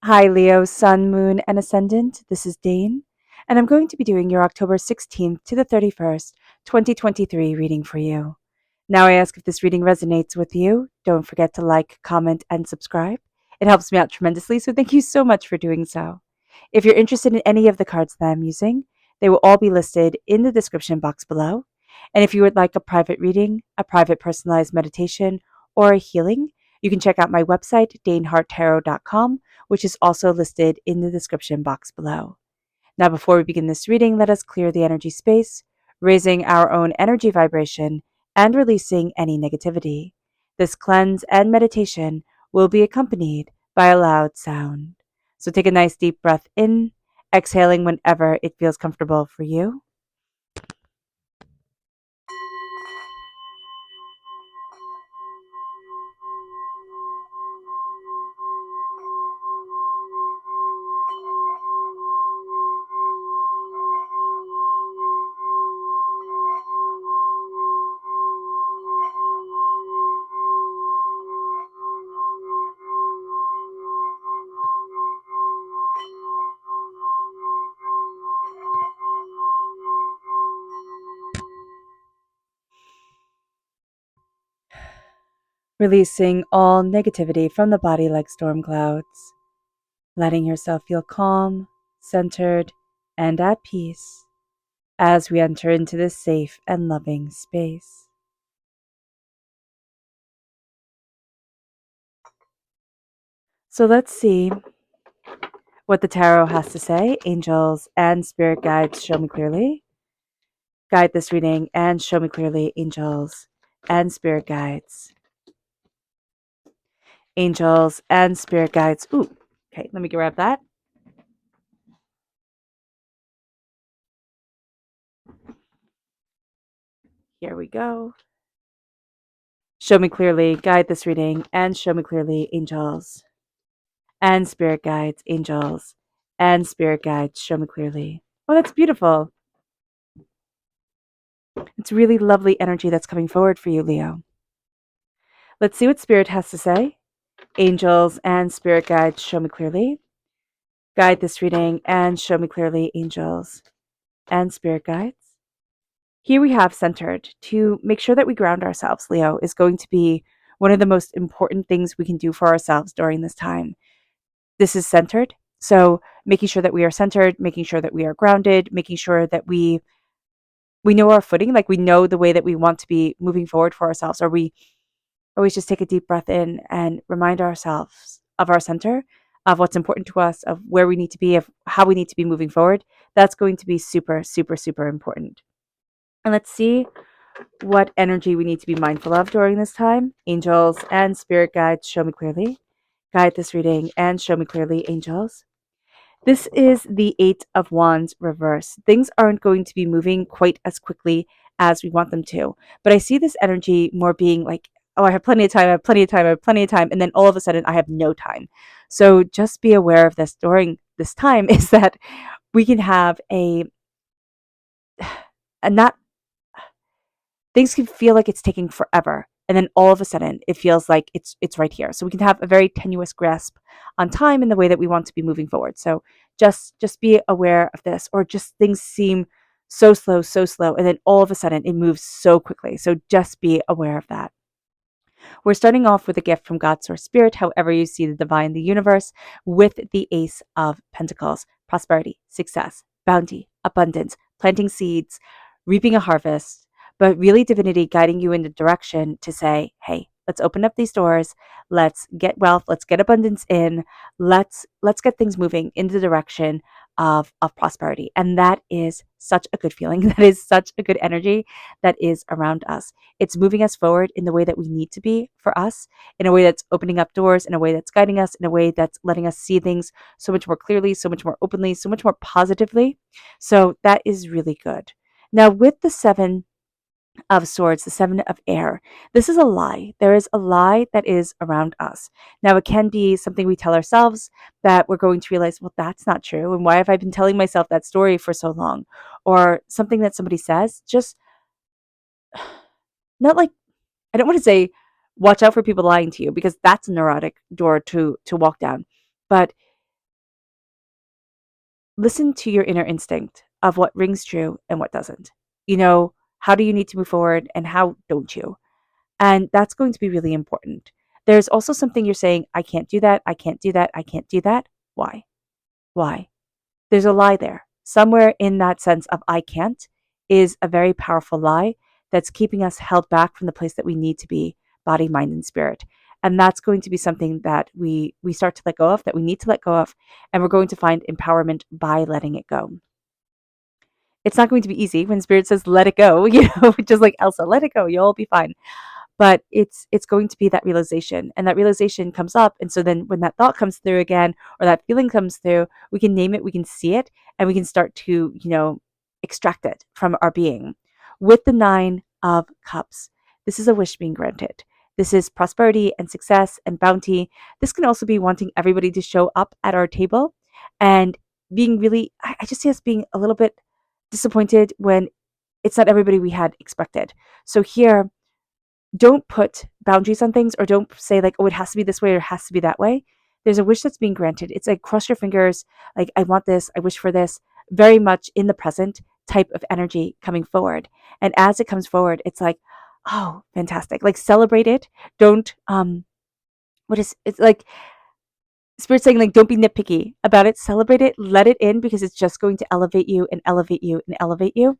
Hi, Leo, Sun, Moon, and Ascendant. This is Dane, and I'm going to be doing your October 16th to the 31st, 2023 reading for you. Now, I ask if this reading resonates with you. Don't forget to like, comment, and subscribe. It helps me out tremendously, so thank you so much for doing so. If you're interested in any of the cards that I'm using, they will all be listed in the description box below. And if you would like a private reading, a private personalized meditation, or a healing, you can check out my website, daneharttarot.com, which is also listed in the description box below. Now, before we begin this reading, let us clear the energy space, raising our own energy vibration and releasing any negativity. This cleanse and meditation will be accompanied by a loud sound. So take a nice deep breath in, exhaling whenever it feels comfortable for you. Releasing all negativity from the body like storm clouds, letting yourself feel calm, centered, and at peace as we enter into this safe and loving space. So let's see what the tarot has to say. Angels and spirit guides, show me clearly. Guide this reading and show me clearly, angels and spirit guides. Angels and spirit guides. Ooh, okay, let me grab that. Here we go. Show me clearly, guide this reading, and show me clearly, angels and spirit guides, angels and spirit guides, show me clearly. Oh, that's beautiful. It's really lovely energy that's coming forward for you, Leo. Let's see what spirit has to say. Angels and spirit guides, show me clearly. Guide this reading and show me clearly, angels and spirit guides. Here we have centered. To make sure that we ground ourselves, Leo, is going to be one of the most important things we can do for ourselves during this time. This is centered. So making sure that we are centered, making sure that we are grounded, making sure that we know our footing, like we know the way that we want to be moving forward for ourselves, or we always just take a deep breath in and remind ourselves of our center, of what's important to us, of where we need to be, of how we need to be moving forward. That's going to be super, super, super important. And let's see what energy we need to be mindful of during this time. Angels and spirit guides, show me clearly. Guide this reading and show me clearly, angels. This is the Eight of Wands reverse. Things aren't going to be moving quite as quickly as we want them to. But I see this energy more being like, oh, I have plenty of time, I have plenty of time, I have plenty of time. And then all of a sudden, I have no time. So just be aware of this during this time is that we can have a not, things can feel like it's taking forever. And then all of a sudden, it feels like it's right here. So we can have a very tenuous grasp on time in the way that we want to be moving forward. So just be aware of this, or just things seem so slow, and then all of a sudden it moves so quickly. So just be aware of that. We're starting off with a gift from God, Source, Spirit, however you see the divine, the universe, with the Ace of Pentacles: prosperity, success, bounty, abundance, planting seeds, reaping a harvest, but really divinity guiding you in the direction to say, hey, let's open up these doors, let's get wealth, let's get abundance in, let's get things moving in the direction of prosperity. And that is such a good feeling. That is such a good energy that is around us. It's moving us forward in the way that we need to be for us, in a way that's opening up doors, in a way that's guiding us, in a way that's letting us see things so much more clearly, so much more openly, so much more positively. So that is really good. Now, with the Seven of Swords, the Seven of Air, this is a lie. There is a lie that is around us. Now, it can be something we tell ourselves that we're going to realize, well, that's not true. And why have I been telling myself that story for so long? Or something that somebody says, just not like, I don't want to say watch out for people lying to you, because that's a neurotic door to walk down. But listen to your inner instinct of what rings true and what doesn't. You know, how do you need to move forward and how don't you? And that's going to be really important. There's also something you're saying, I can't do that, I can't do that, I can't do that. Why? Why? There's a lie there. Somewhere in that sense of I can't is a very powerful lie that's keeping us held back from the place that we need to be, body, mind, and spirit. And that's going to be something that we start to let go of, that we need to let go of, and we're going to find empowerment by letting it go. It's not going to be easy when spirit says let it go, just like Elsa, let it go, you'll all be fine. But it's going to be that realization, and that realization comes up, and so then when that thought comes through again, or that feeling comes through, we can name it, we can see it, and we can start to extract it from our being. With the 9 of Cups, this is a wish being granted. This is prosperity and success and bounty. This can also be wanting everybody to show up at our table, and being really, I just see us being a little bit disappointed when it's not everybody we had expected. So here, don't put boundaries on things, or don't say like, oh, it has to be this way or it has to be that way. There's a wish that's being granted. It's like cross your fingers, like I want this, I wish for this, very much in the present type of energy coming forward. And as it comes forward, it's like, oh, fantastic. Like celebrate it. Don't what is it's like spirit saying, like, don't be nitpicky about it. Celebrate it, let it in, because it's just going to elevate you and elevate you and elevate you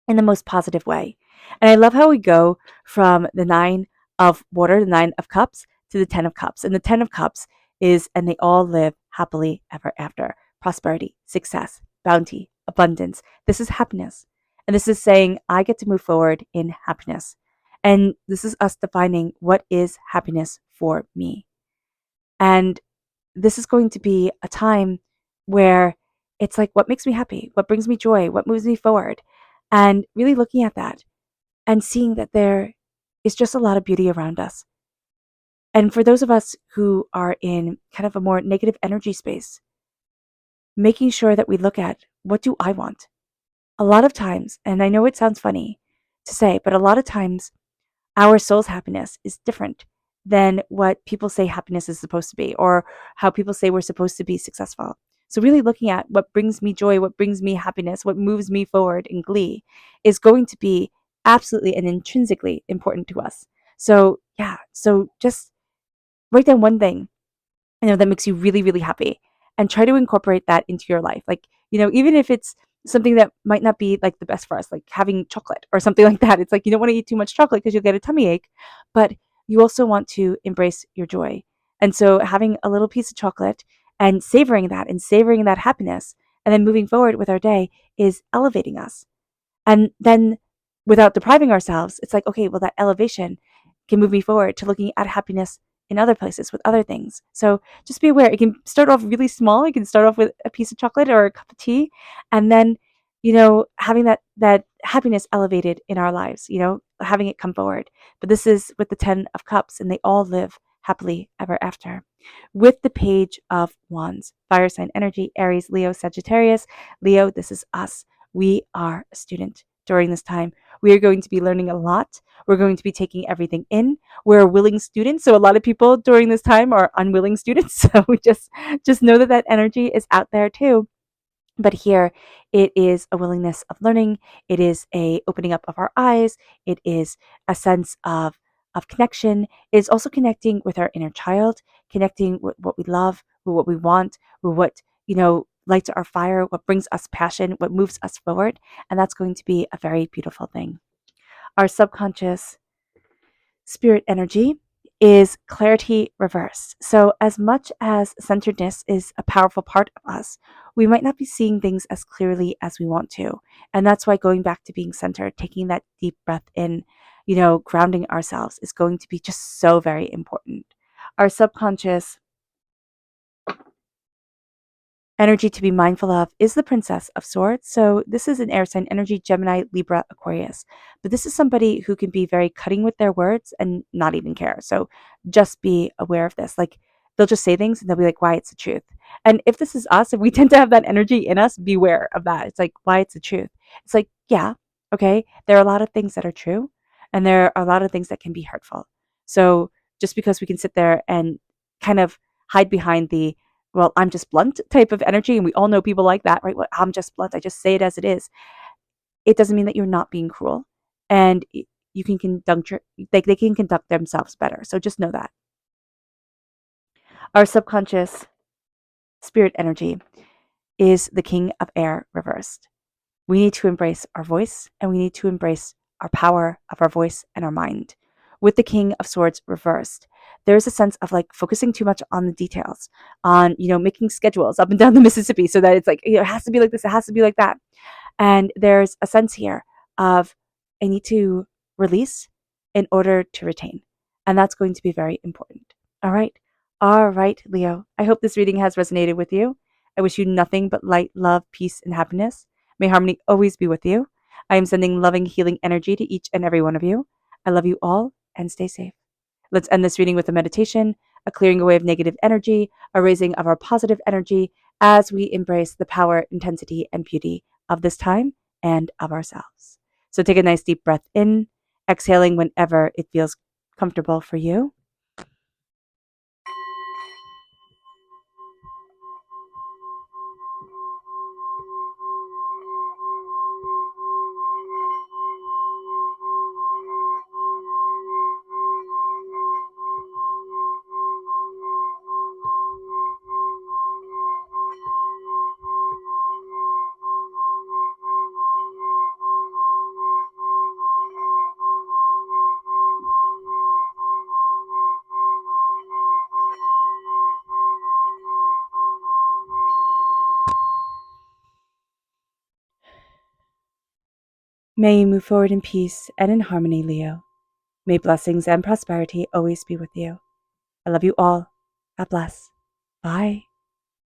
in the most positive way. And I love how we go from the 9 of Water, the 9 of Cups, to the 10 of Cups. And the 10 of Cups is, and they all live happily ever after. Prosperity, success, bounty, abundance. This is happiness. And this is saying, I get to move forward in happiness. And this is us defining what is happiness for me. And this is going to be a time where it's like, what makes me happy? What brings me joy? What moves me forward? And really looking at that and seeing that there is just a lot of beauty around us. And for those of us who are in kind of a more negative energy space, making sure that we look at, what do I want? A lot of times, and I know it sounds funny to say, but a lot of times our soul's happiness is different than what people say happiness is supposed to be, or how people say we're supposed to be successful. So really looking at what brings me joy, what brings me happiness, what moves me forward in glee is going to be absolutely and intrinsically important to us. So yeah, so just write down one thing that makes you really, really happy, and try to incorporate that into your life. Like, even if it's something that might not be like the best for us, like having chocolate or something like that. It's like, you don't want to eat too much chocolate because you'll get a tummy ache, but you also want to embrace your joy. And so having a little piece of chocolate and savoring that happiness, and then moving forward with our day is elevating us. And then without depriving ourselves, it's like, okay, well, that elevation can move me forward to looking at happiness in other places with other things. So just be aware. It can start off really small. It can start off with a piece of chocolate or a cup of tea, and then, having that happiness elevated in our lives, having it come forward. But this is with the 10 of Cups, and they all live happily ever after. With the Page of Wands, fire sign energy, Aries, Leo, Sagittarius. Leo, this is us. We are a student during this time. We are going to be learning a lot. We're going to be taking everything in. We're a willing student. So a lot of people during this time are unwilling students. So just know that energy is out there too. But here it is a willingness of learning. It is a opening up of our eyes. It is a sense of connection. It is also connecting with our inner child, connecting with what we love, with what we want, with what, lights our fire, what brings us passion, what moves us forward. And that's going to be a very beautiful thing. Our subconscious spirit energy is clarity reversed. So, as much as centeredness is a powerful part of us, we might not be seeing things as clearly as we want to. And that's why going back to being centered, taking that deep breath in, grounding ourselves is going to be just so very important. Our subconscious energy to be mindful of is the Princess of Swords. So this is an air sign energy, Gemini, Libra, Aquarius. But this is somebody who can be very cutting with their words and not even care. So just be aware of this. Like, they'll just say things and they'll be like, why, it's the truth. And if this is us, if we tend to have that energy in us, beware of that. It's like, why, it's the truth. It's like, yeah, okay, there are a lot of things that are true, and there are a lot of things that can be hurtful. So just because we can sit there and kind of hide behind the well, I'm just blunt type of energy. And we all know people like that, right? Well, I'm just blunt. I just say it as it is. It doesn't mean that you're not being cruel. And you can conduct they can conduct themselves better. So just know that. Our subconscious spirit energy is the king of air reversed. We need to embrace our voice and we need to embrace our power of our voice and our mind. With the king of swords reversed, there's a sense of like focusing too much on the details, on, making schedules up and down the Mississippi so that it's like, it has to be like this, it has to be like that. And there's a sense here of I need to release in order to retain. And that's going to be very important. All right. All right, Leo. I hope this reading has resonated with you. I wish you nothing but light, love, peace, and happiness. May harmony always be with you. I am sending loving, healing energy to each and every one of you. I love you all and stay safe. Let's end this reading with a meditation, a clearing away of negative energy, a raising of our positive energy as we embrace the power, intensity, and beauty of this time and of ourselves. So take a nice deep breath in, exhaling whenever it feels comfortable for you. May you move forward in peace and in harmony, Leo. May blessings and prosperity always be with you. I love you all. God bless. Bye.